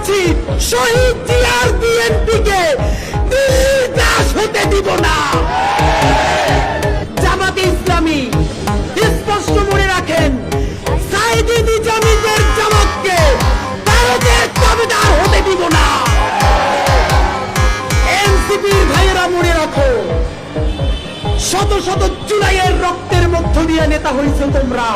বলছি, শহীদ জিয়ার বিএনপিকে দাস হতে দিব না। জামাতে ইসলামী স্পষ্ট মনে রাখেন, সাইদি নিজামীদের জামাতকে ভারতের দাবিদার হতে দিব না। এনসিপির ভাইয়েরা মনে রাখো, শত শত জুলাইয়ের রক্তের মধ্য দিয়ে নেতা হয়েছে তোমরা।